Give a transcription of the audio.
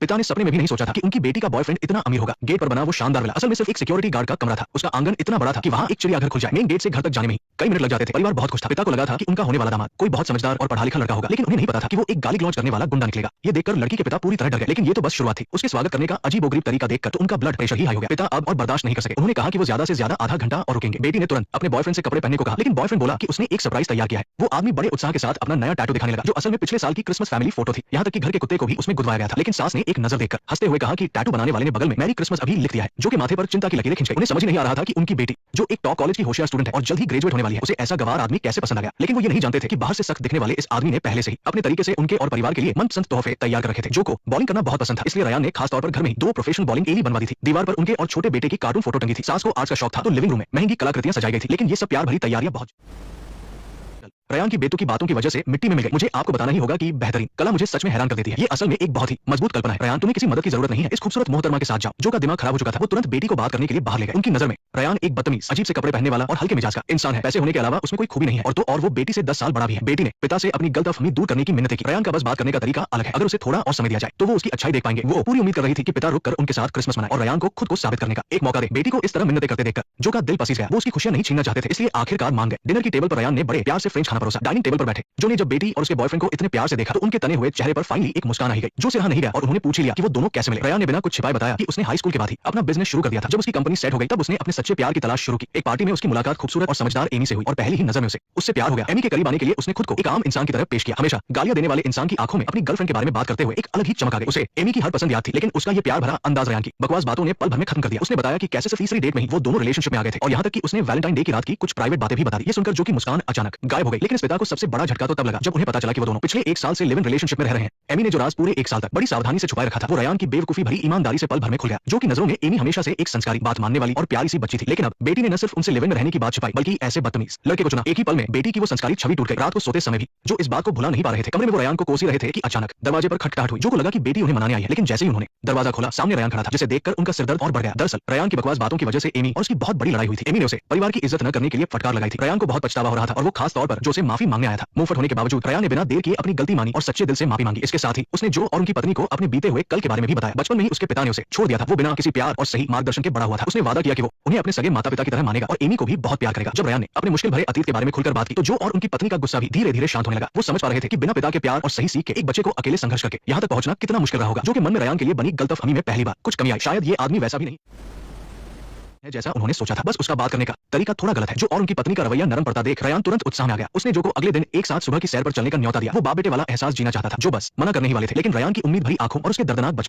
पिता ने सपने में भी नहीं सोचा था कि उनकी बेटी का बॉयफ्रेंड इतना अमीर होगा। गेट पर बना वो शानदार विला असल में सिर्फ एक सिक्योरिटी गार्ड का कमरा था। उसका आंगन इतना बड़ा था कि वहाँ एक चिड़ियाघर खुल जाए। मेन गेट से घर तक जाने में ही कई मिनट लग जाते थे। परिवार बहुत खुश था। पिता को लगा था कि उनका होने वाला दामाद कोई बहुत समझदार और पढ़ा लिखा लड़का होगा, लेकिन उन्हें नहीं पता था कि वो एक गाली गलौज करने वाला गुंडा निकलेगा। ये देखकर लड़की के पिता पूरी तरह डर गए, लेकिन ये तो बस शुरुआत थी। उसके स्वागत करने का अजीबोगरीब तरीका देखकर तो उनका ब्लड प्रेशर ही हाई हो गया। पिता अब और बर्दाश्त नहीं कर सके। उन्होंने कहा कि वो ज्यादा से ज्यादा आधा घंटा और रुकेंगे। बेटी ने तुरंत अपने बॉयफ्रेंड से कपड़े पहनने को कहा, लेकिन बॉयफ्रेंड बोला कि उसने एक सरप्राइज तैयार किया है। वो आदमी बड़े उत्साह के साथ अपना नया टैटू दिखाने लगा, जो असल में पिछले साल की क्रिसमस फैमिली फोटो थी। यहाँ तक कि घर के कुत्ते को भी उसमें गुदवाया गया था। लेकिन सास ने एक नजर देखकर हंसते हुए कहा कि टैटू बनाने वाले ने बगल में मैरी क्रिसमस अभी लिख दिया है, जो कि माथे पर चिंता की लकीरें खींच गई। उन्हें समझ नहीं आ रहा था कि उनकी बेटी, जो एक टॉप कॉलेज की होशियार स्टूडेंट है और जल्द ही ग्रेजुएट होने वाली है, उसे ऐसा गवार आदमी कैसे पसंद आ गया। लेकिन वो ये नहीं जानते थे कि बाहर से सख्त दिखने वाले इस आदमी ने पहले से ही अपने तरीके से उनके और परिवार के लिए मनपसंद तोहफे तैयार कर रखे थे। जो को बॉलिंग करना बहुत पसंद था, इसलिए रयान ने खास तौर पर घर में ही 2 प्रोफेशनल बॉलिंग एली बनवा दी थी। दीवार पर उनके और छोटे बेटे की कार्टून फोटो टंगी थी। सास को आर्ट का शौक था, तो लिविंग रूम में महंगी कलाकृतियां सजाई गई थी। लेकिन ये सब प्यार भरी तैयारियां बहुत रयान की बेटू की बातों की वजह से मिट्टी में मिल गई। मुझे आपको बताना ही होगा कि बेहतरीन कला मुझे सच में हैरान कर देती है। ये असल में एक बहुत ही मजबूत कल्पना है। रयान, तुम्हें किसी मदद की जरूरत नहीं है। इस खूबसूरत मोहतरमा के साथ जाओ। जो का दिमाग खराब हो चुका था, वो तुरंत बेटी को बात करने के लिए बाहर ले गए। उनकी नजर में रयान एक बदतमीज, अजीब से कपड़े पहनने वाला और हल्के मिजाज का इंसान है। पैसे होने के अलावा उसमें कोई खूबी नहीं है, और वो बेटी से 10 साल बड़ा भी है। बेटी ने पिता से अपनी गलतफहमी दूर करने की मिन्नतें की। रयान का बस बात करने का तरीका अलग है। अगर उसे थोड़ा और समय दिया जाए तो वो उसकी अच्छाई देख पाएंगे। वो पूरी उम्मीद कर रही थी कि पिता रुककर उनके साथ क्रिसमस मनाए और रयान को खुद को साबित करने का एक मौका दे। बेटी को इस तरह मिन्नतें करते देखकर जो का दिल पसीज गया। वो उसकी खुशियां नहीं छीनना चाहते थे, इसलिए आखिरकार मान गए। डिनर की टेबल पर रयान ने बड़े प्यार से फ्रेंच खाना परोसा। डाइनिंग टेबल पर बैठे जो ने जब बेटी और उसके बॉयफ्रेंड को इतने प्यार से देखा तो उनके तने हुए चेहरे पर फाइनली एक मुस्कान आई गई। जो से रहा नहीं गया और उन्होंने पूछ लिया कि वो दोनों कैसे मिले। रयान ने बिना कुछ छिपाए बताया कि उसने हाई स्कूल के बाद ही अपना बिजनेस शुरू कर दिया था। जब उसकी कंपनी सेट हो गई तब उसने अपने सच्चे प्यार की तलाश शुरू की। एक पार्टी में उसकी मुलाकात खूबसूरत और समझदार एमी से हुई और पहली ही नजर में उससे प्यार हो गया। एमी के करीब आने के लिए उसने खुद को एक आम इंसान की तरह पेश किया। हमेशा गालियां देने वाले इंसान की आंखों में अपनी गर्लफ्रेंड के बारे में बात करते हुए एक अलग ही चमक आ गई। उसे एमी की हर पसंद याद थी, लेकिन उसका ये प्यार भरा अंदाज रयान की बकवास बातों ने पल भर में खत्म कर दिया। उसने बताया कि कैसे तीसरी डेट में ही वो दोनों रिलेशनशिप में आ गए थे और यहाँ तक कि उसने वैलेंटाइन डे की रात की कुछ प्राइवेट बातें भी बता दी। ये सुनकर जो की मुस्कान अचानक गायब हो गई। लेकिन इस पिता को सबसे बड़ा झटका तो तब लगा जब उन्हें पता चला कि वो दोनों पिछले 1 साल से लिव इन रिलेशनशिप में रह रहे हैं। एमी ने जो राज पूरे 1 साल तक बड़ी सावधानी से छुपाए रखा था, वो रयान की बेवकूफी भरी ईमानदारी से पल भर में खुल गया। जो की नजरों में एमी हमेशा से एक संस्कारी, बात मानने वाली और प्यारी सी बच्ची थी। लेकिन अब बेटी ने न सिर्फ उनसे लिव इन में रहने की बात छुपाई, बल्कि ऐसे बदतमीज लड़के को चुना। एक ही पल में बेटी की वो संस्कारी छवि टूट गई। रात को सोते समय भी जो इस बात को भुला नहीं पा रहे थे। कमरे में वो रयान को कोसी रहे थे कि अचानक दरवाजे पर खटखटाहट हुई। जो को लगा कि बेटी उन्हें मनाने आई है, लेकिन जैसे ही उन्होंने दरवाजा खोला सामने रयान खड़ा था, जिसे देखकर उनका सिरदर्द और बढ़ गया। दरअसल रयान की बकवास बातों की वजह से एमी और उसकी बहुत बड़ी लड़ाई हुई थी। एमी ने उसे परिवार की इज्जत न करने के लिए फटकार लगाई थी। रयान को बहुत पछतावा हो रहा था और वो खास तौर पर जो से माफी मांगने आया था। मुंहफट होने के बावजूद रयान ने बिना देर किए अपनी गलती मानी और सच्चे दिल से माफी मांगी। इसके साथ ही उसने जो और उनकी पत्नी को अपने बीते हुए कल के बारे में भी बताया। बचपन में ही उसके पिता ने उसे छोड़ दिया था। वो बिना किसी प्यार और सही मार्गदर्शन के बड़ा हुआ था। उसने वादा किया कि वो उन्हें अपने सगे माता पिता की तरह मानेगा और एमी को भी बहुत प्यार करेगा। जब रयान ने अपने मुश्किल भरे अतीत के बारे में खुलकर बात की तो जो और उनकी पत्नी का गुस्सा भी धीरे धीरे शांत होने लगा। वो समझ पा रहे थे कि बिना पिता के प्यार और सही सीख के एक बच्चे को अकेले संघर्ष करके यहाँ तक पहुंचना कितना मुश्किल रहा होगा। जो कि मन में रयान के लिए बनी गलतफहमी में पहली बार कुछ कमी आई। शायद ये आदमी वैसा भी नहीं है जैसा उन्होंने सोचा था। बस उसका बात करने का तरीका थोड़ा गलत है। जो और उनकी पत्नी का रवैया नरम पड़ता देख रयान तुरंत उत्साह में आ गया। उसने जो को अगले दिन एक साथ सुबह की सैर पर चलने का न्योता दिया। वो बाप बेटे वाला एहसास जीना चाहता था जो बस मना करने ही वाले थे। लेकिन रयान की उम्मीद भरी आंखों और उसके दर्दनाक बचपन